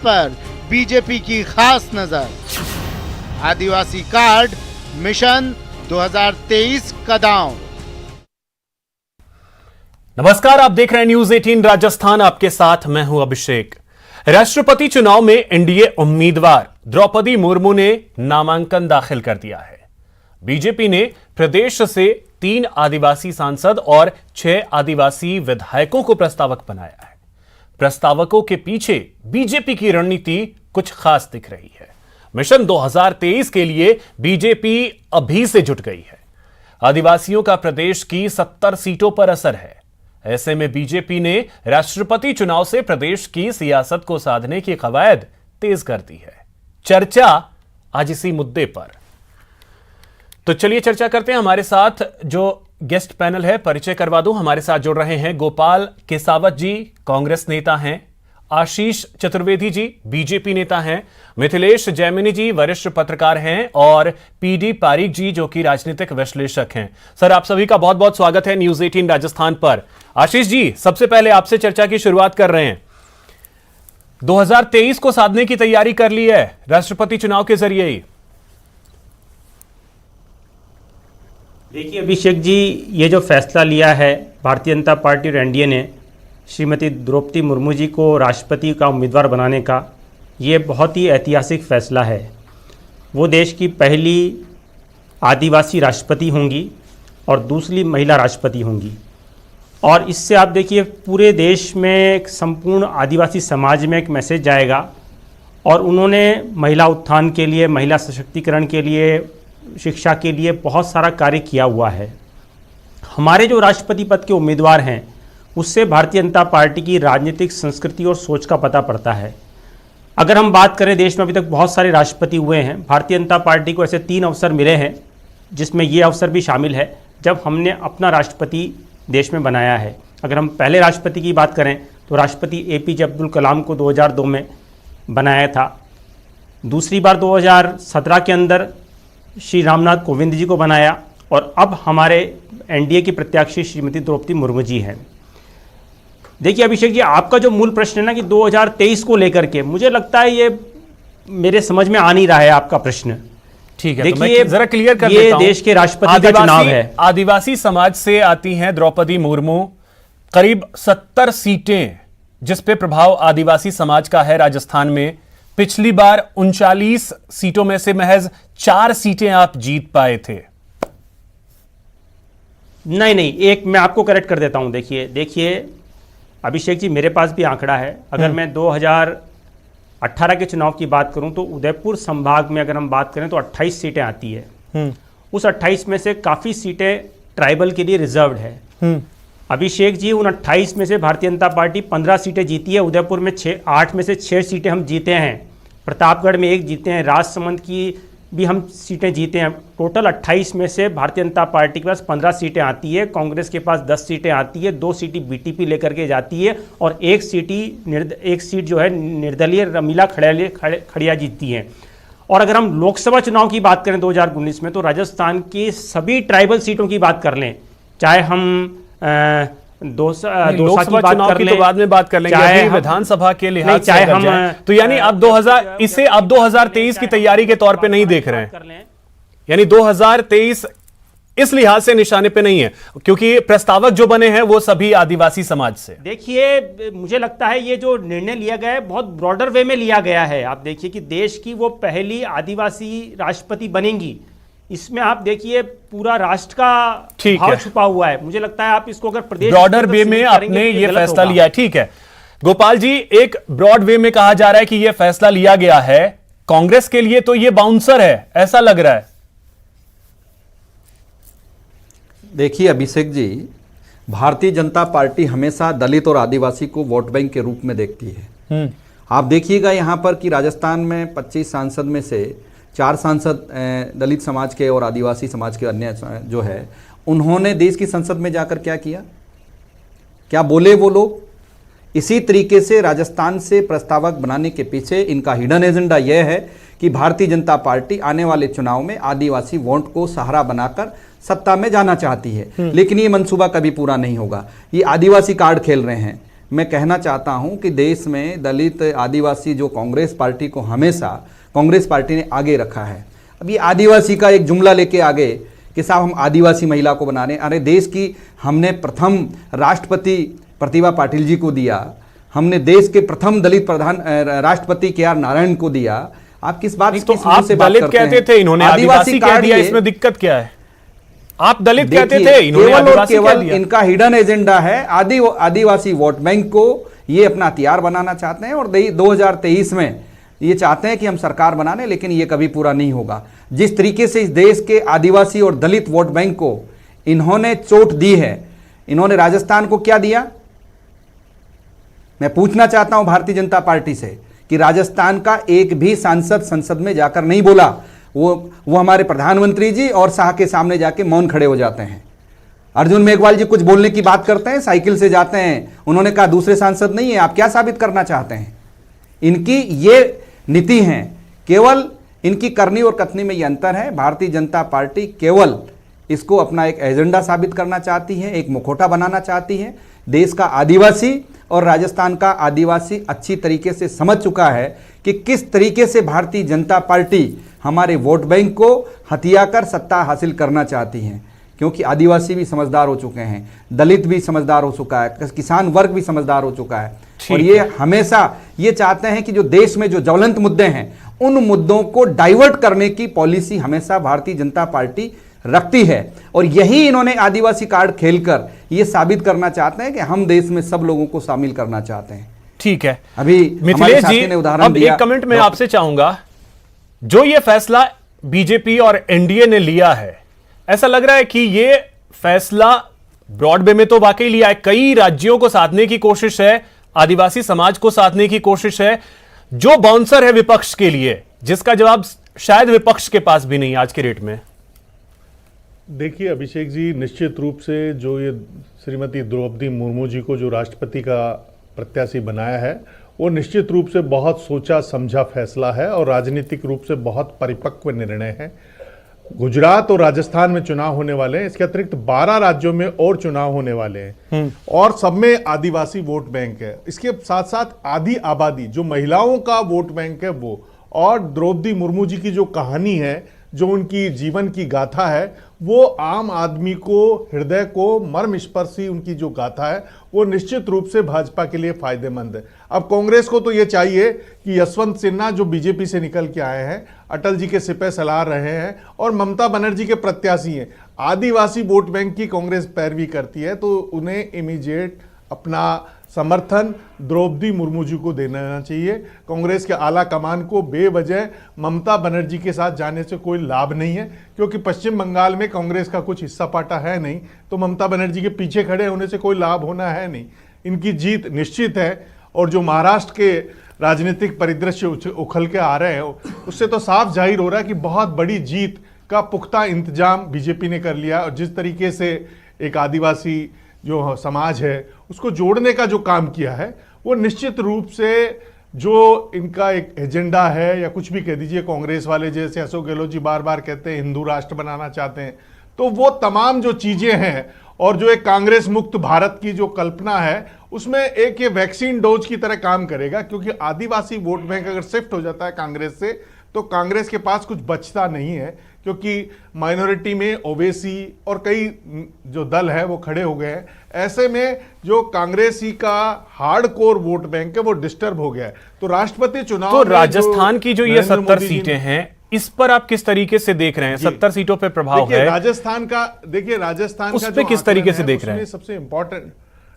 पर बीजेपी की खास नजर। आदिवासी कार्ड मिशन 2023 का दांव। नमस्कार, आप देख रहे हैं न्यूज 18 राजस्थान। आपके साथ मैं हूं अभिषेक। राष्ट्रपति चुनाव में एनडीए उम्मीदवार द्रौपदी मुर्मू ने नामांकन दाखिल कर दिया है। बीजेपी ने प्रदेश से 3 आदिवासी सांसद और 6 आदिवासी विधायकों को प्रस्तावक बनाया है। प्रस्तावकों के पीछे बीजेपी की रणनीति कुछ खास दिख रही है। मिशन 2023 के लिए बीजेपी अभी से जुट गई है। आदिवासियों का प्रदेश की 70 सीटों पर असर है। ऐसे में बीजेपी ने राष्ट्रपति चुनाव से प्रदेश की सियासत को साधने की कवायद तेज कर दी है। चर्चा आज इसी मुद्दे पर। तो चलिए चर्चा करते हैं। हमारे साथ जो गेस्ट पैनल है परिचय करवा दूं। हमारे साथ जुड़ रहे हैं गोपाल केसावत जी, कांग्रेस नेता हैं। आशीष चतुर्वेदी जी, बीजेपी नेता हैं। मिथिलेश जैमिनी जी, वरिष्ठ पत्रकार हैं। और पीडी पारीक जी, जो कि राजनीतिक विश्लेषक हैं। सर, आप सभी का बहुत बहुत स्वागत है न्यूज 18 राजस्थान पर। आशीष जी, सबसे पहले आपसे चर्चा की शुरुआत कर रहे हैं। 2023 को साधने की तैयारी कर ली है राष्ट्रपति चुनाव के जरिए ही। देखिए अभिषेक जी, ये जो फैसला लिया है भारतीय जनता पार्टी और एनडीए ने श्रीमती द्रौपदी मुर्मू जी को राष्ट्रपति का उम्मीदवार बनाने का, ये बहुत ही ऐतिहासिक फैसला है। वो देश की पहली आदिवासी राष्ट्रपति होंगी और दूसरी महिला राष्ट्रपति होंगी। और इससे आप देखिए पूरे देश में एक संपूर्ण आदिवासी समाज में एक मैसेज जाएगा। और उन्होंने महिला उत्थान के लिए, महिला सशक्तिकरण के लिए, शिक्षा के लिए बहुत सारा कार्य किया हुआ है। हमारे जो राष्ट्रपति पद के उम्मीदवार हैं उससे भारतीय जनता पार्टी की राजनीतिक संस्कृति और सोच का पता पड़ता है। अगर हम बात करें, देश में अभी तक बहुत सारे राष्ट्रपति हुए हैं। भारतीय जनता पार्टी को ऐसे 3 अवसर मिले हैं जिसमें ये अवसर भी शामिल है जब हमने अपना राष्ट्रपति देश में बनाया है। अगर हम पहले राष्ट्रपति की बात करें तो राष्ट्रपति एपीजे अब्दुल कलाम को 2002 में बनाया था। दूसरी बार 2017 के अंदर श्री रामनाथ कोविंद जी को बनाया। और अब हमारे एनडीए की प्रत्याशी श्रीमती द्रौपदी मुर्मू जी हैं। देखिए अभिषेक जी, आपका जो मूल प्रश्न है ना कि 2023 को लेकर के, मुझे लगता है ये मेरे समझ में आ नहीं रहा है आपका प्रश्न। ठीक है, देखिए तो मैं जरा क्लियर कर ये देता हूं। देश के राष्ट्रपति का चुनाव है। आदिवासी समाज से आती हैं द्रौपदी मुर्मू। करीब 70 सीटें जिस पे प्रभाव आदिवासी समाज का है राजस्थान में। पिछली बार 39 सीटों में से महज 4 सीटें आप जीत पाए थे। नहीं, एक मैं आपको करेक्ट कर देता हूं। देखिए अभिषेक जी, मेरे पास भी आंकड़ा है। अगर मैं 2018 के चुनाव की बात करूं तो उदयपुर संभाग में अगर हम बात करें तो 28 सीटें आती है। उस 28 में से काफ़ी सीटें ट्राइबल के लिए रिजर्व्ड है। अभिषेक जी, उन 28 में से भारतीय जनता पार्टी 15 सीटें जीती है। उदयपुर में 8 में से 6 सीटें हम जीते हैं। प्रतापगढ़ में 1 जीते हैं। राजसमंद की भी हम सीटें जीते हैं। टोटल 28 में से भारतीय जनता पार्टी के पास 15 सीटें आती है। कांग्रेस के पास 10 सीटें आती है। 2 सीटें बीटीपी लेकर के जाती है और एक सीट जो है निर्दलीय रमीला खड़िया जीतती है। और अगर हम लोकसभा चुनाव की बात करें 2019 में, तो राजस्थान की सभी ट्राइबल सीटों की बात कर लें, चाहे हम लोकसभा चुनाव की तो बाद में बात कर लेंगे, अभी विधानसभा के लिहाज से हम तो यानी अब 2023 की तैयारी के तौर पे नहीं देख रहे हैं। यानी 2023 इस लिहाज से निशाने पे नहीं है क्योंकि प्रस्तावक जो बने हैं वो सभी आदिवासी समाज से। देखिए मुझे लगता है ये जो निर्णय लिया गया है बहुत ब्रॉडर वे में लिया गया है। आप देखिए कि देश की वो पहली आदिवासी राष्ट्रपति बनेंगी। इसमें आप देखिए पूरा राष्ट्र का भाव छुपा हुआ है। मुझे लगता है आप इसको अगर प्रदेश ब्रॉडर वे में आपने ये फैसला लिया है। ठीक है गोपाल जी, एक ब्रॉड वे में कहा जा रहा है कि यह फैसला लिया गया है। कांग्रेस के लिए तो यह बाउंसर है, ऐसा लग रहा है। देखिए अभिषेक जी, भारतीय जनता पार्टी हमेशा दलित और आदिवासी को वोट बैंक के रूप में देखती है। आप देखिएगा यहां पर कि राजस्थान में 25 सांसद में से 4 सांसद दलित समाज के और आदिवासी समाज के अन्य जो है, उन्होंने देश की संसद में जाकर क्या किया, क्या बोले वो लोग। इसी तरीके से राजस्थान से प्रस्तावक बनाने के पीछे इनका हिडन एजेंडा यह है कि भारतीय जनता पार्टी आने वाले चुनाव में आदिवासी वोट को सहारा बनाकर सत्ता में जाना चाहती है। लेकिन ये मंसूबा कभी पूरा नहीं होगा। ये आदिवासी कार्ड खेल रहे हैं। मैं कहना चाहता हूं कि देश में दलित आदिवासी जो कांग्रेस पार्टी को हमेशा कांग्रेस पार्टी ने आगे रखा है। अब ये आदिवासी का एक जुमला लेके आगे कि साहब हम आदिवासी महिला को बना रहे हैं। अरे देश की हमने प्रथम राष्ट्रपति प्रतिभा पाटिल जी को दिया, हमने देश के प्रथम दलित प्रधान राष्ट्रपति के आर नारायण को दिया। आप किस बात तो आप दलित कहते थे, इन्होंने आदिवासी कह दिया, इसमें दिक्कत क्या है? आप दलित कहते थे, इन्होंने आदिवासी कह दिया। इनका हिडन एजेंडा है आदिवासी वोट बैंक को ये अपना हथियार बनाना चाहते हैं और 2023 में ये चाहते हैं कि हम सरकार बना लें, लेकिन ये कभी पूरा नहीं होगा। जिस तरीके से इस देश के आदिवासी और दलित वोट बैंक को इन्होंने चोट दी है, इन्होंने राजस्थान को क्या दिया? मैं पूछना चाहता हूं भारतीय जनता पार्टी से कि राजस्थान का एक भी सांसद संसद में जाकर नहीं बोला। वो हमारे प्रधानमंत्री जी और शाह के सामने जाके मौन खड़े हो जाते हैं। अर्जुन मेघवाल जी कुछ बोलने की बात करते हैं, साइकिल से जाते हैं, उन्होंने कहा दूसरे सांसद नहीं है। आप क्या साबित करना चाहते हैं? इनकी ये नीति है, केवल इनकी करनी और कथनी में ये अंतर है। भारतीय जनता पार्टी केवल इसको अपना एक एजेंडा साबित करना चाहती है, एक मुखौटा बनाना चाहती है। देश का आदिवासी और राजस्थान का आदिवासी अच्छी तरीके से समझ चुका है कि किस तरीके से भारतीय जनता पार्टी हमारे वोट बैंक को हथियाकर सत्ता हासिल करना चाहती है। क्योंकि आदिवासी भी समझदार हो चुके हैं, दलित भी समझदार हो चुका है, किसान वर्ग भी समझदार हो चुका है, और ये हमेशा ये चाहते हैं कि जो देश में जो ज्वलंत मुद्दे हैं उन मुद्दों को डाइवर्ट करने की पॉलिसी हमेशा भारतीय जनता पार्टी रखती है। और यही इन्होंने आदिवासी कार्ड खेलकर ये साबित करना चाहते हैं कि हम देश में सब लोगों को शामिल करना चाहते हैं। ठीक है, अभी मिथिलेश जी ने उदाहरण दिया। एक कमेंट मैं आपसे चाहूंगा, जो ये फैसला बीजेपी और एनडीए ने लिया है, ऐसा लग रहा है कि ये फैसला ब्रॉडवे में तो वाकई लिया है, कई राज्यों को साधने की कोशिश है, आदिवासी समाज को साधने की कोशिश है, जो बाउंसर है विपक्ष के लिए, जिसका जवाब शायद विपक्ष के पास भी नहीं आज के रेट में। देखिए अभिषेक जी, निश्चित रूप से जो ये श्रीमती द्रौपदी मुर्मू जी को जो राष्ट्रपति का प्रत्याशी बनाया है, वो निश्चित रूप से बहुत सोचा समझा फैसला है और राजनीतिक रूप से बहुत परिपक्व निर्णय है। गुजरात और राजस्थान में चुनाव होने वाले हैं, इसके अतिरिक्त 12 राज्यों में और चुनाव होने वाले हैं और सब में आदिवासी वोट बैंक है। इसके साथ साथ आधी आबादी जो महिलाओं का वोट बैंक है वो, और द्रौपदी मुर्मू जी की जो कहानी है, जो उनकी जीवन की गाथा है, वो आम आदमी को हृदय को मर्मस्पर्शी उनकी जो गाथा है वो निश्चित रूप से भाजपा के लिए फायदेमंद है। अब कांग्रेस को तो ये चाहिए कि यशवंत सिन्हा जो बीजेपी से निकल के आए हैं, अटल जी के सिपह सलार रहे हैं और ममता बनर्जी के प्रत्याशी हैं, आदिवासी वोट बैंक की कांग्रेस पैरवी करती है, तो उन्हें इमीडिएट अपना समर्थन द्रौपदी मुर्मू जी को देना चाहिए। कांग्रेस के आला कमान को बेवजह ममता बनर्जी के साथ जाने से कोई लाभ नहीं है, क्योंकि पश्चिम बंगाल में कांग्रेस का कुछ हिस्सा पाटा है नहीं, तो ममता बनर्जी के पीछे खड़े होने से कोई लाभ होना है नहीं। इनकी जीत निश्चित है। और जो महाराष्ट्र के राजनीतिक परिदृश्य उखल के आ रहे हैं, उससे तो साफ जाहिर हो रहा है कि बहुत बड़ी जीत का पुख्ता इंतजाम बीजेपी ने कर लिया। और जिस तरीके से एक आदिवासी जो समाज है उसको जोड़ने का जो काम किया है, वो निश्चित रूप से जो इनका एक एजेंडा है, या कुछ भी कह दीजिए, कांग्रेस वाले जैसे अशोक गहलोत जी बार बार कहते हैं हिंदू राष्ट्र बनाना चाहते हैं, तो वो तमाम जो चीजें हैं और जो एक कांग्रेस मुक्त भारत की जो कल्पना है, उसमें एक ये वैक्सीन डोज की तरह काम करेगा। क्योंकि आदिवासी वोट बैंक अगर शिफ्ट हो जाता है कांग्रेस से, तो कांग्रेस के पास कुछ बचता नहीं है, क्योंकि माइनॉरिटी में ओवैसी और कई जो दल है वो खड़े हो गए हैं। ऐसे में जो कांग्रेसी का हार्डकोर वोट बैंक है वो डिस्टर्ब हो गया है। तो राष्ट्रपति चुनाव तो राजस्थान की जो ये 70 सीटें हैं, इस पर आप किस तरीके से देख रहे हैं? 70 सीटों पे प्रभाव है राजस्थान का, देखिए राजस्थान उस पे किस तरीके से देख रहे हैं? सबसे इंपॉर्टेंट,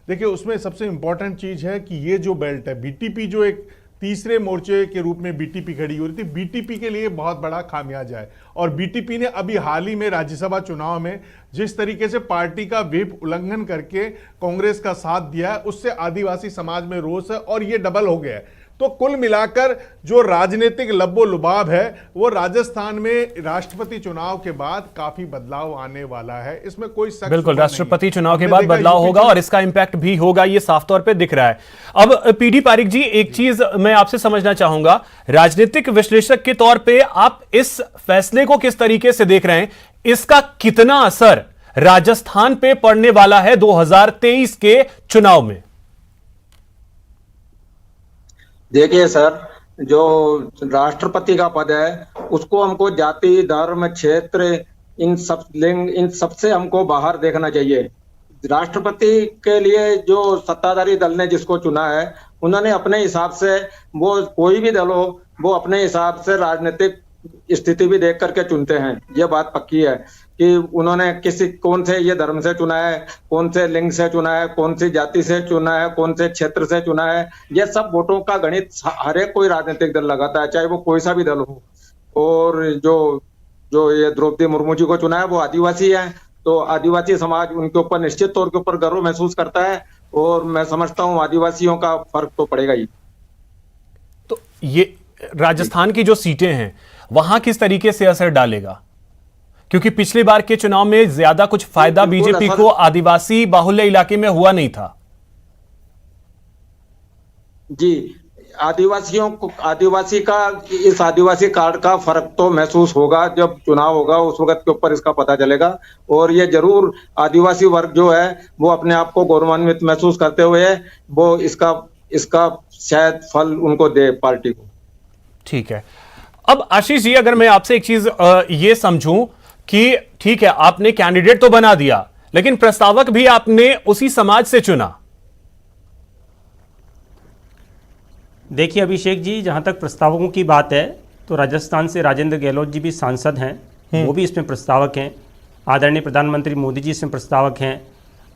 देखिए उसमें सबसे इंपॉर्टेंट चीज है कि ये जो बेल्ट है, बीटीपी जो एक तीसरे मोर्चे के रूप में बीटीपी खड़ी हो रही थी, बीटीपी के लिए बहुत बड़ा खामियाजा है। और बीटीपी ने अभी हाल ही में राज्यसभा चुनाव में जिस तरीके से पार्टी का व्हिप उल्लंघन करके कांग्रेस का साथ दिया है, उससे आदिवासी समाज में रोष है और ये डबल हो गया है। तो कुल मिलाकर जो राजनीतिक लब्बो लुबाब है, वो राजस्थान में राष्ट्रपति चुनाव के बाद काफी बदलाव आने वाला है, इसमें कोई शक बिल्कुल राष्ट्रपति चुनाव के बाद बदलाव होगा और इसका इंपैक्ट भी होगा, ये साफ तौर पे दिख रहा है। अब पीडी पारिक जी, एक चीज मैं आपसे समझना चाहूंगा, राजनीतिक विश्लेषक के तौर पे आप इस फैसले को किस तरीके से देख रहे हैं? इसका कितना असर राजस्थान पे पड़ने वाला है 2023 के चुनाव में? देखिए सर, जो राष्ट्रपति का पद है उसको हमको जाति, धर्म, क्षेत्र, इन सब लिंग, इन सबसे हमको बाहर देखना चाहिए। राष्ट्रपति के लिए जो सत्ताधारी दल ने जिसको चुना है, उन्होंने अपने हिसाब से, वो कोई भी दल हो, वो अपने हिसाब से राजनीतिक स्थिति भी देख करके चुनते हैं। ये बात पक्की है कि उन्होंने कौन से ये धर्म से चुना है, कौन से लिंग से चुना है, कौन सी जाति से चुना है, कौन से क्षेत्र से चुना है, ये सब वोटों का गणित हर एक कोई राजनीतिक दल लगाता है, चाहे वो कोई सा भी दल हो। और जो जो ये द्रौपदी मुर्मू जी को चुना है वो आदिवासी है, तो आदिवासी समाज उनके ऊपर निश्चित तौर के ऊपर गर्व महसूस करता है, और मैं समझता हूँ आदिवासियों का फर्क तो पड़ेगा ही। तो ये राजस्थान की जो सीटें हैं वहां किस तरीके से असर डालेगा, क्योंकि पिछली बार के चुनाव में ज्यादा कुछ फायदा बीजेपी को आदिवासी बाहुल्य इलाके में हुआ नहीं था। जी, आदिवासियों को, इस आदिवासी कार्ड का फर्क तो महसूस होगा, जब चुनाव होगा उस वक्त के ऊपर इसका पता चलेगा। और ये जरूर आदिवासी वर्ग जो है वो अपने आप को गौरवान्वित महसूस करते हुए वो इसका शायद फल उनको दे पार्टी को। ठीक है। अब आशीष जी, अगर मैं आपसे एक चीज ये समझूं कि ठीक है, आपने कैंडिडेट तो बना दिया, लेकिन प्रस्तावक भी आपने उसी समाज से चुना। देखिए अभिषेक जी, जहाँ तक प्रस्तावकों की बात है तो राजस्थान से राजेंद्र गहलोत जी भी सांसद हैं, वो भी इसमें प्रस्तावक हैं। आदरणीय प्रधानमंत्री मोदी जी इसमें प्रस्तावक हैं,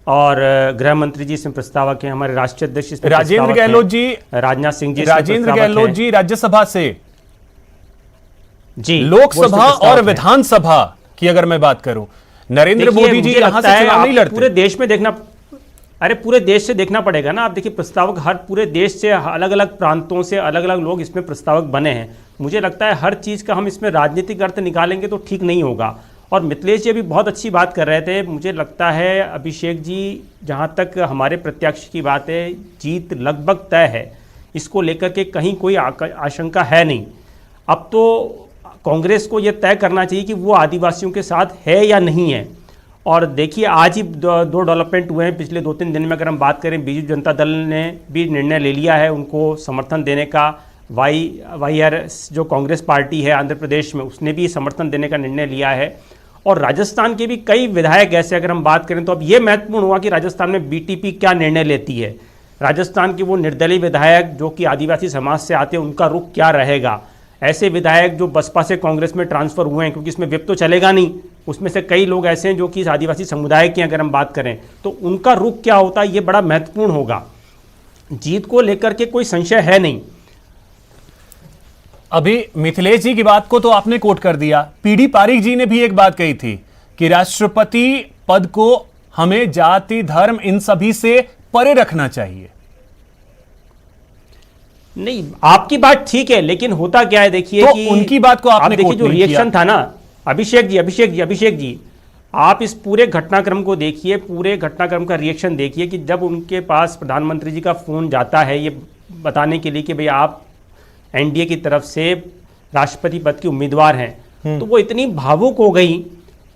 और गृह मंत्री जी इसमें प्रस्तावक हैं। हमारे राष्ट्रीय अध्यक्ष इसमें राजेंद्र गहलोत जी, राजनाथ सिंह जी, राजेंद्र गहलोत जी राज्यसभा से जी, लोकसभा और विधानसभा की अगर मैं बात करूं, नरेंद्र मोदी जी यहां से चुनाव नहीं लड़ते। पूरे देश में देखना, अरे पूरे देश से देखना पड़ेगा ना। आप देखिए प्रस्तावक हर पूरे देश से, अलग अलग प्रांतों से अलग अलग लोग इसमें प्रस्तावक बने हैं। मुझे लगता है हर चीज़ का हम इसमें राजनीतिक अर्थ निकालेंगे तो ठीक नहीं होगा। और मिथिलेश जी अभी बहुत अच्छी बात कर रहे थे। मुझे लगता है अभिषेक जी, जहाँ तक हमारे प्रत्याशी की बात है, जीत लगभग तय है, इसको लेकर के कहीं कोई आशंका है नहीं। अब तो कांग्रेस को यह तय करना चाहिए कि वो आदिवासियों के साथ है या नहीं है। और देखिए आज ही दो डेवलपमेंट हुए हैं पिछले 2-3 दिन में। अगर हम बात करें, बीजू जनता दल ने भी निर्णय ले लिया है उनको समर्थन देने का। वाईआर जो कांग्रेस पार्टी है आंध्र प्रदेश में, उसने भी समर्थन देने का निर्णय लिया है। और राजस्थान के भी कई विधायक ऐसे, अगर हम बात करें तो अब ये महत्वपूर्ण हुआ कि राजस्थान में बीटीपी क्या निर्णय लेती है। राजस्थान के वो निर्दलीय विधायक जो कि आदिवासी समाज से आते हैं, उनका रुख क्या रहेगा। ऐसे विधायक जो बसपा से कांग्रेस में ट्रांसफर हुए हैं, क्योंकि इसमें विप तो चलेगा नहीं, उसमें से कई लोग ऐसे हैं जो कि इस आदिवासी समुदाय के, अगर हम बात करें तो उनका रुख क्या होता है, ये बड़ा महत्वपूर्ण होगा। जीत को लेकर के कोई संशय है नहीं। अभी मिथिलेश जी की बात को तो आपने कोट कर दिया, पीडी पारिक जी ने भी एक बात कही थी कि राष्ट्रपति पद को हमें जाति, धर्म, इन सभी से परे रखना चाहिए। नहीं, आपकी बात ठीक है, लेकिन होता क्या है देखिए तो कि उनकी बात को आपने देखिए कोट जो नहीं रिएक्शन किया। था ना अभिषेक जी, आप इस पूरे घटनाक्रम को देखिए, पूरे घटनाक्रम का रिएक्शन देखिए कि जब उनके पास प्रधानमंत्री जी का फोन जाता है ये बताने के लिए कि भाई आप एनडीए की तरफ से राष्ट्रपति पद की उम्मीदवार हैं, तो वो इतनी भावुक हो गई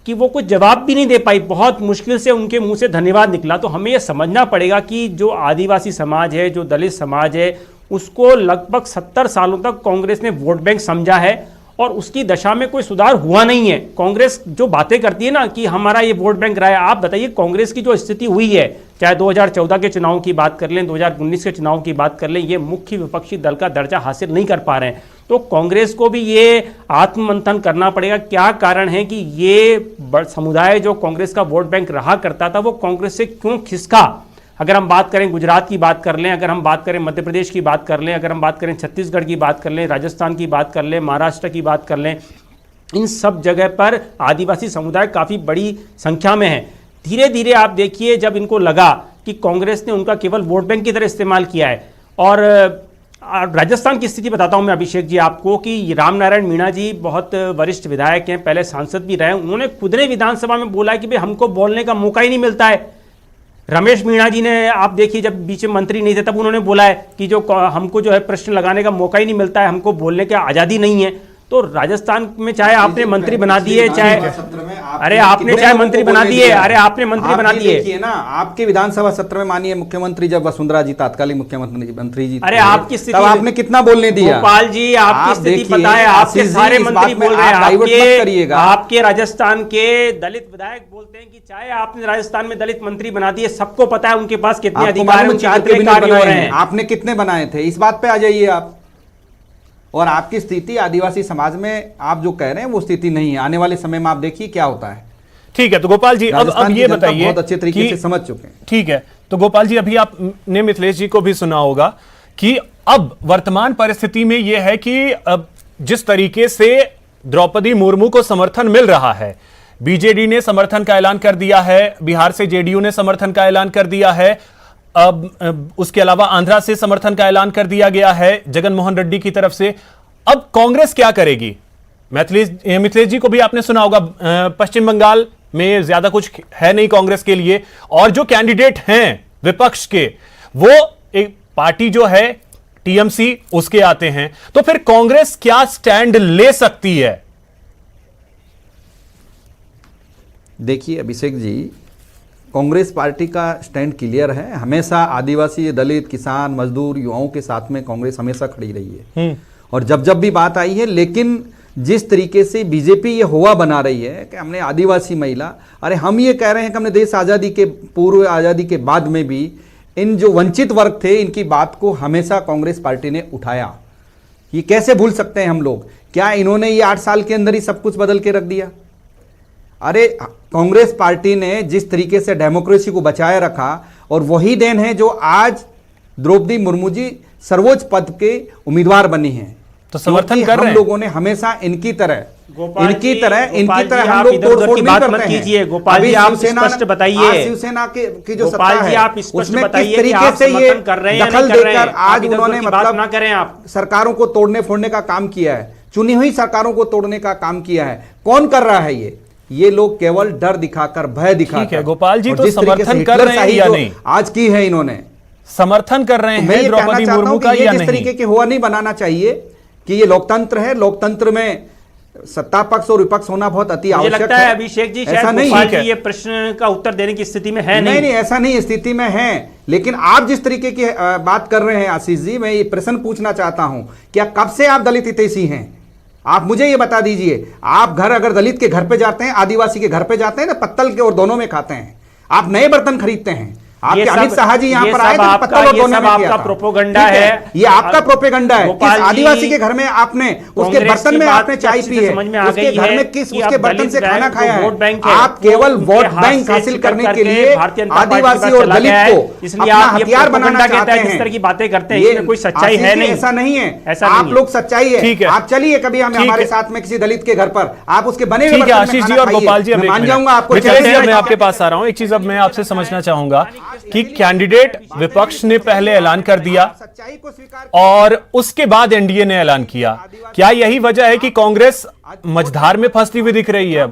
कि वो कुछ जवाब भी नहीं दे पाई। बहुत मुश्किल से उनके मुंह से धन्यवाद निकला। तो हमें यह समझना पड़ेगा कि जो आदिवासी समाज है, जो दलित समाज है, उसको लगभग 70 सालों तक कांग्रेस ने वोट बैंक समझा है और उसकी दशा में कोई सुधार हुआ नहीं है। कांग्रेस जो बातें करती है ना कि हमारा ये वोट बैंक रहा है, आप बताइए कांग्रेस की जो स्थिति हुई है, चाहे 2014 के चुनाव की बात कर लें, 2019 के चुनाव की बात कर लें, ये मुख्य विपक्षी दल का दर्जा हासिल नहीं कर पा रहे हैं। तो कांग्रेस को भी ये आत्ममंथन करना पड़ेगा, क्या कारण है कि ये समुदाय जो कांग्रेस का वोट बैंक रहा करता था वो कांग्रेस से क्यों खिसका। अगर हम बात करें गुजरात की बात कर लें, अगर हम बात करें मध्य प्रदेश की बात कर लें, अगर हम बात करें छत्तीसगढ़ की बात कर लें, राजस्थान की बात कर लें, महाराष्ट्र की बात कर लें, इन सब जगह पर आदिवासी समुदाय काफ़ी बड़ी संख्या में है। धीरे धीरे आप देखिए जब इनको लगा कि कांग्रेस ने उनका केवल वोट बैंक की तरह इस्तेमाल किया है। और राजस्थान की स्थिति बताता हूं मैं अभिषेक जी आपको कि राम नारायण मीणा जी बहुत वरिष्ठ विधायक हैं, पहले सांसद भी रहे। उन्होंने खुद ने विधानसभा में बोला कि भाई हमको बोलने का मौका ही नहीं मिलता है। रमेश मीणा जी ने, आप देखिए जब बीच में मंत्री नहीं थे तब उन्होंने बोला है कि जो हमको जो है प्रश्न लगाने का मौका ही नहीं मिलता है, हमको बोलने की आज़ादी नहीं है। तो राजस्थान में चाहे आपने मंत्री बना दिए, चाहे सत्र में अरे आपने चाहे मंत्री बना दिए, अरे आपने मंत्री बना दिए। देखिए ना, आपके विधानसभा सत्र में माननीय मुख्यमंत्री जब वसुंधरा जी तत्कालीन मुख्यमंत्री जी अरे आपकी स्थिति, तब आपने कितना बोलने दिया? गोपाल जी आपकी स्थिति पता है, आपके सारे मंत्री बोल रहे हैं, आपके राजस्थान के दलित विधायक बोलते हैं कि चाहे आपने राजस्थान में दलित मंत्री बना दिए, सबको पता है उनके पास कितने अधिकार हैं, कितने कार्य हो रहे हैं। आपने कितने बनाए थे, इस बात पे आ जाइए आप। और आपकी स्थिति आदिवासी समाज में आप जो कह रहे हैं वो स्थिति नहीं है। आने वाले समय में आप देखिए क्या होता है। ठीक है, तो गोपाल जी अब ये बताइए, बहुत अच्छे तरीके से समझ चुके हैं। ठीक है, तो गोपाल जी अभी आपने मिथिलेश जी को भी सुना होगा कि अब वर्तमान परिस्थिति में यह है कि अब जिस तरीके से द्रौपदी मुर्मू को समर्थन मिल रहा है, बीजेडी ने समर्थन का ऐलान कर दिया है, बिहार से जेडीयू ने समर्थन का ऐलान कर दिया है, अब उसके अलावा आंध्रा से समर्थन का ऐलान कर दिया गया है जगन मोहन रेड्डी की तरफ से। अब कांग्रेस क्या करेगी? मिथिलेश जी को भी आपने सुना होगा, पश्चिम बंगाल में ज्यादा कुछ है नहीं कांग्रेस के लिए, और जो कैंडिडेट हैं विपक्ष के वो एक पार्टी जो है टीएमसी उसके आते हैं। तो फिर कांग्रेस क्या स्टैंड ले सकती है? देखिए अभिषेक जी, कांग्रेस पार्टी का स्टैंड क्लियर है। हमेशा आदिवासी, दलित, किसान, मजदूर, युवाओं के साथ में कांग्रेस हमेशा खड़ी रही है और जब जब भी बात आई है। लेकिन जिस तरीके से बीजेपी ये हुआ बना रही है कि हमने आदिवासी महिला, अरे हम ये कह रहे हैं कि हमने देश आज़ादी के पूर्व, आज़ादी के बाद में भी इन जो वंचित वर्ग थे इनकी बात को हमेशा कांग्रेस पार्टी ने उठाया। ये कैसे भूल सकते हैं हम लोग? क्या इन्होंने ये 8 साल के अंदर ही सब कुछ बदल के रख दिया? अरे कांग्रेस पार्टी ने जिस तरीके से डेमोक्रेसी को बचाए रखा, और वही देन है जो आज द्रौपदी मुर्मू जी सर्वोच्च पद के उम्मीदवार बनी हैं। तो समर्थन कर रहे हैं। हम लोगों ने हमेशा इनकी तरह हम लोग तोड़फोड़ नहीं करते हैं। गोपाल जी आप स्पष्ट बताइए, शिवसेना की जो गोपाल सत्ता जी है आप स्पष्ट उसमें किस बताइए कि तरीके आप से ये समर्थन कर रहे हैं या दखल नहीं कर रहे हैं। देकर आज उन्होंने बात ना करें, मतलब आप सरकारों को तोड़ने फोड़ने का काम किया है, चुनी हुई सरकारों को तोड़ने का काम किया है। कौन कर रहा है ये लोग केवल डर दिखाकर, भय दिखाकर। ठीक है गोपाल जी, तो समर्थन कर रहे हैं या नहीं? आज की है इन्होंने समर्थन कर रहे हैं द्रौपदी मुर्मू का या नहीं? इस तरीके के हुआ नहीं बनाना चाहिए कि ये लोकतंत्र है, लोकतंत्र में सत्ता पक्ष और विपक्ष होना बहुत अति आवश्यक है। मुझे लगता है अभिषेक जी शायद गोपाल जी ये प्रश्न का उत्तर देने की स्थिति में है नहीं। नहीं, ऐसा नहीं स्थिति में है। लेकिन आप जिस तरीके की बात कर रहे हैं आशीष जी, मैं ये प्रश्न पूछना चाहता हूं, क्या कब से आप दलित हितैषी हैं? आप मुझे ये बता दीजिए। आप घर अगर दलित के घर पे जाते हैं, आदिवासी के घर पे जाते हैं ना, पत्तल के और दोनों में खाते हैं। आप नए बर्तन खरीदते हैं। आपके अमित शाह जी यहाँ पर आए थे, पत्तल और दोनों में आपका प्रोपेगेंडा है, ये आपका प्रोपेगेंडा है। किस आदिवासी के घर में आपने उसके बर्तन में आपने चाय पी है, उसके घर में किस उसके बर्तन से खाना खाया है? आप केवल वोट बैंक हासिल करने के लिए आदिवासी और दलित को इसलिए अपना आप हथियार बनाना चाहते हैं। इस तरह की बातें करते हैं, इसमें कोई सच्चाई है नहीं। ऐसा नहीं है, ऐसा आप लोग सच्चाई है। आप चलिए कभी हमारे साथ में किसी दलित के घर पर, आप उसके बने हुए बर्तन में आशीष जी और गोपाल जी, मान जाऊंगा आपको। मैं आपके पास आ रहा हूं। एक चीज अब मैं आपसे समझना चाहूंगा कि कैंडिडेट विपक्ष ने पहले ऐलान कर दिया और उसके बाद एनडीए ने ऐलान किया। क्या यही वजह है कि कांग्रेस मझधार में फंसती हुई दिख रही है?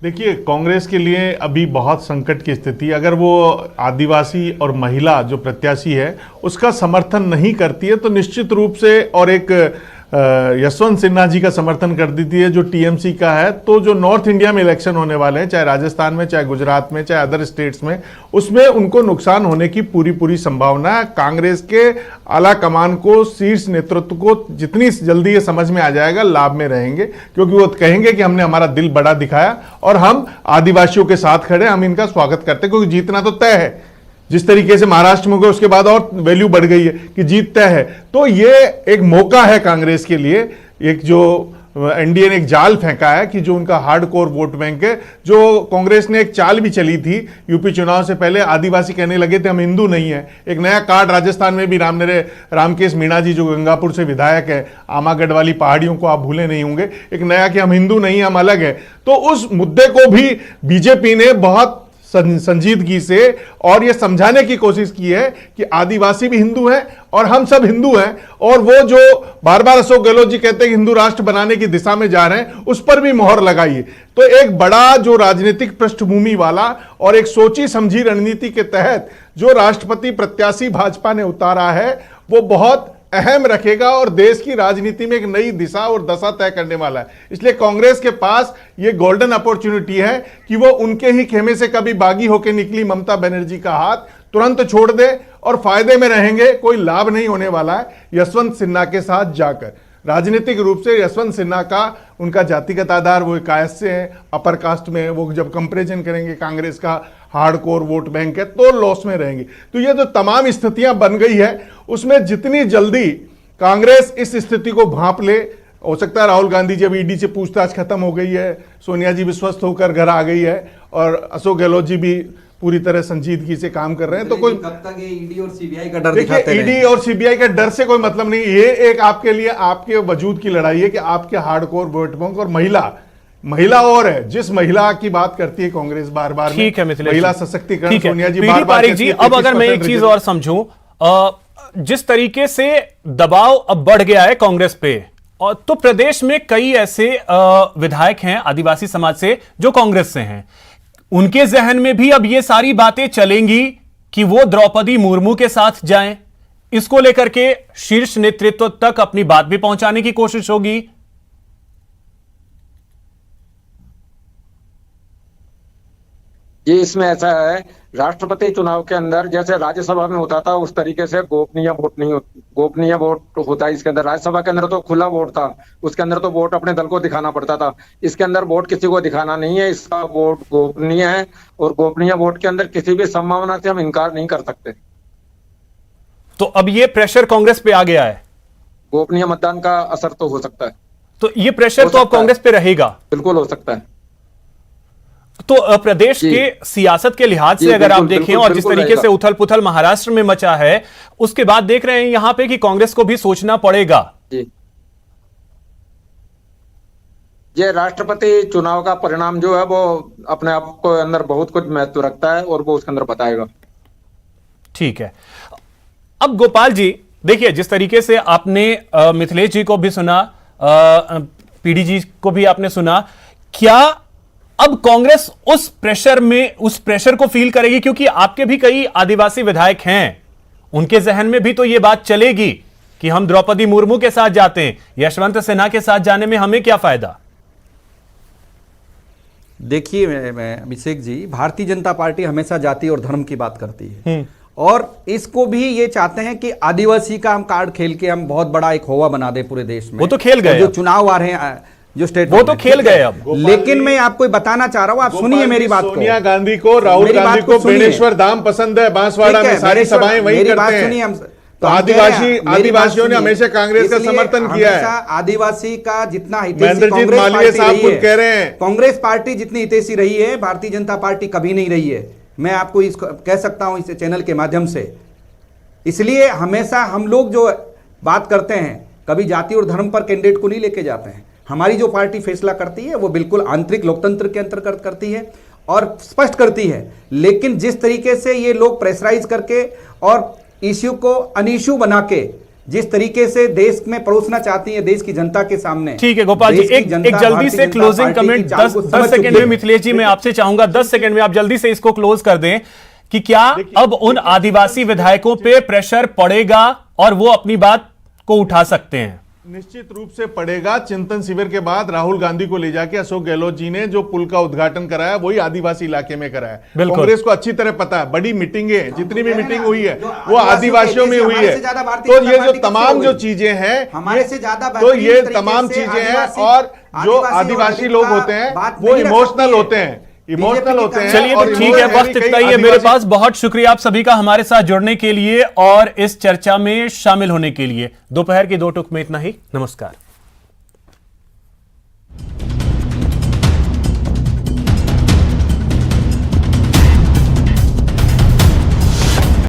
देखिए, कांग्रेस के लिए अभी बहुत संकट की स्थिति। अगर वो आदिवासी और महिला जो प्रत्याशी है उसका समर्थन नहीं करती है तो निश्चित रूप से, और एक यशवंत सिन्हा जी का समर्थन कर देती है जो टीएमसी का है, तो जो नॉर्थ इंडिया में इलेक्शन होने वाले हैं, चाहे राजस्थान में, चाहे गुजरात में, चाहे अदर स्टेट्स में, उसमें उनको नुकसान होने की पूरी संभावना है। कांग्रेस के आला कमान को, शीर्ष नेतृत्व को जितनी जल्दी ये समझ में आ जाएगा, लाभ में रहेंगे, क्योंकि वो कहेंगे कि हमने हमारा दिल बड़ा दिखाया और हम आदिवासियों के साथ खड़े, हम इनका स्वागत करते हैं, क्योंकि जीतना तो तय है। जिस तरीके से महाराष्ट्र में गए उसके बाद और वैल्यू बढ़ गई है कि जीत तय है। तो ये एक मौका है कांग्रेस के लिए, एक जो एनडीए ने एक जाल फेंका है कि जो उनका हार्डकोर वोट बैंक है, जो कांग्रेस ने एक चाल भी चली थी यूपी चुनाव से पहले, आदिवासी कहने लगे थे हम हिंदू नहीं है। एक नया कार्ड राजस्थान में भी रामकेश मीणा जी जो गंगापुर से विधायक है, आमागढ़ वाली पहाड़ियों को आप भूले नहीं होंगे, एक नया कि हम हिंदू नहीं, हम अलग है। तो उस मुद्दे को भी बीजेपी ने बहुत संजीदगी से और यह समझाने की कोशिश की है कि आदिवासी भी हिंदू हैं और हम सब हिंदू हैं, और वो जो बार बार अशोक गहलोत जी कहते हैं कि हिंदू राष्ट्र बनाने की दिशा में जा रहे हैं, उस पर भी मोहर लगाई। तो एक बड़ा जो राजनीतिक पृष्ठभूमि वाला और एक सोची समझी रणनीति के तहत जो राष्ट्रपति प्रत्याशी भाजपा ने उतारा है, वो बहुत अहम रखेगा और देश की राजनीति में एक नई दिशा और दशा तय करने वाला है। इसलिए कांग्रेस के पास ये गोल्डन अपॉर्चुनिटी है कि वो उनके ही खेमे से कभी बागी होकर निकली ममता बनर्जी का हाथ तुरंत छोड़ दे और फायदे में रहेंगे। कोई लाभ नहीं होने वाला है यशवंत सिन्हा के साथ जाकर। राजनीतिक रूप से यशवंत सिन्हा का उनका जातिगत आधार, वो कायस्थ से है, अपर कास्ट में, वो जब कंपैरिजन करेंगे कांग्रेस का हार्डकोर वोट बैंक है तो लॉस में रहेंगे। तो ये जो तमाम स्थितियां बन गई है उसमें जितनी जल्दी कांग्रेस इस स्थिति को भांप ले, हो सकता है राहुल गांधी जब ईडी से पूछताछ खत्म हो गई है, सोनिया जी भी स्वस्थ होकर घर आ गई है और अशोक गहलोत जी भी पूरी तरह संजीदगी से काम कर रहे हैं, तो कोई कब तक ये ईडी और सीबीआई का डर देखिए, दिखाते रहेंगे? ईडी और सीबीआई का डर से कोई मतलब नहीं। ये एक आपके लिए आपके वजूद की लड़ाई है कि आपके हार्डकोर वोट बैंक और महिला और है, जिस महिला की बात करती है कांग्रेस बार बार, ठीक है मिथिलेश, महिला सशक्तिकरण, ठीक है सोनिया जी पीडी बार बार पारेख जी। अब अगर मैं एक चीज और समझूं, जिस तरीके से दबाव अब बढ़ गया है कांग्रेस पे, और तो प्रदेश में कई ऐसे विधायक हैं आदिवासी समाज से जो कांग्रेस से हैं, उनके जहन में भी अब ये सारी बातें चलेंगी कि वो द्रौपदी मुर्मू के साथ जाएं। इसको लेकर के शीर्ष नेतृत्व तक अपनी बात भी पहुंचाने की कोशिश होगी। ये इसमें ऐसा है, राष्ट्रपति चुनाव के अंदर जैसे राज्यसभा में होता था उस तरीके से गोपनीय वोट नहीं गोपनीय वोट होता है। इसके अंदर राज्यसभा के अंदर तो खुला वोट था, उसके अंदर तो वोट अपने दल को दिखाना पड़ता था। इसके अंदर वोट किसी को दिखाना नहीं है, इसका वोट गोपनीय है और गोपनीय वोट के अंदर किसी भी संभावना से हम इनकार नहीं कर सकते। तो अब ये प्रेशर कांग्रेस पे आ गया है, गोपनीय मतदान का असर तो हो सकता है, तो ये प्रेशर तो अब कांग्रेस पे रहेगा, बिल्कुल हो सकता है। तो प्रदेश के सियासत के लिहाज से अगर आप देखें और जिस तरीके से उथल पुथल महाराष्ट्र में मचा है, उसके बाद देख रहे हैं यहां पे कि कांग्रेस को भी सोचना पड़ेगा। जी, ये राष्ट्रपति चुनाव का परिणाम जो है वो अपने आप को अंदर बहुत कुछ महत्व रखता है और वो उसके अंदर बताएगा। ठीक है। अब गोपाल जी देखिए, जिस तरीके से आपने मिथिलेश जी को भी सुना, पीडी जी को भी आपने सुना, क्या अब कांग्रेस उस प्रेशर को फील करेगी? क्योंकि आपके भी कई आदिवासी विधायक हैं, उनके जहन में भी तो यह बात चलेगी कि हम द्रौपदी मुर्मू के साथ जाते हैं, यशवंत सिन्हा के साथ जाने में हमें क्या फायदा? देखिए अभिषेक जी, भारतीय जनता पार्टी हमेशा जाति और धर्म की बात करती है और इसको भी ये चाहते हैं कि आदिवासी का हम कार्ड खेल के हम बहुत बड़ा एक होवा बना दे पूरे देश में। वो तो खेल गए, जो चुनाव आ रहे हैं जो स्टेट, वो तो खेल गए अब। लेकिन मैं आपको बताना चाह रहा हूं, आप सुनिए मेरी बात को। सोनिया गांधी को, राहुल गांधी को बेणेश्वर धाम पसंद है, बांसवाड़ा में सारी सभाएं वही करते हैं। तो आदिवासियों ने हमेशा कांग्रेस का समर्थन किया है। आदिवासी का जितना कह रहे हैं, कांग्रेस पार्टी जितनी हितैषी रही है भारतीय जनता पार्टी कभी नहीं रही है। मैं आपको इसको कह सकता हूं इस चैनल के माध्यम से। इसलिए हमेशा हम लोग जो बात करते हैं कभी जाति और धर्म पर कैंडिडेट को नहीं लेके जाते हैं। हमारी जो पार्टी फैसला करती है वो बिल्कुल आंतरिक लोकतंत्र के अंतर्गत करती है और स्पष्ट करती है। लेकिन जिस तरीके से ये लोग प्रेशराइज करके और इश्यू को अनइश्यू बना के जिस तरीके से देश में परोसना चाहती है देश की जनता के सामने। ठीक है गोपाल जी, एक जल्दी से क्लोजिंग कमेंट 10 सेकंड में मिथिलेश जी मैं आपसे चाहूंगा 10 सेकंड में आप जल्दी से इसको क्लोज कर दें कि क्या अब उन आदिवासी विधायकों पे प्रेशर पड़ेगा और वो अपनी बात को उठा सकते हैं? निश्चित रूप से पड़ेगा। चिंतन शिविर के बाद राहुल गांधी को ले जाके अशोक गहलोत जी ने जो पुल का उद्घाटन कराया वही आदिवासी इलाके में कराया। कांग्रेस को अच्छी तरह पता है, बड़ी मीटिंगें जितनी भी मीटिंग हुई है वो आदिवासियों में हुई है। तो ये जो तमाम जो चीजें हैं, हमारे से ज्यादा, तो ये तमाम चीजें हैं और जो आदिवासी लोग होते हैं वो इमोशनल होते हैं, चलिए तो ठीक है, वक्त इतना ही है मेरे पास। बहुत शुक्रिया आप सभी का हमारे साथ जुड़ने के लिए और इस चर्चा में शामिल होने के लिए। दोपहर की 2 टूक में इतना ही। नमस्कार।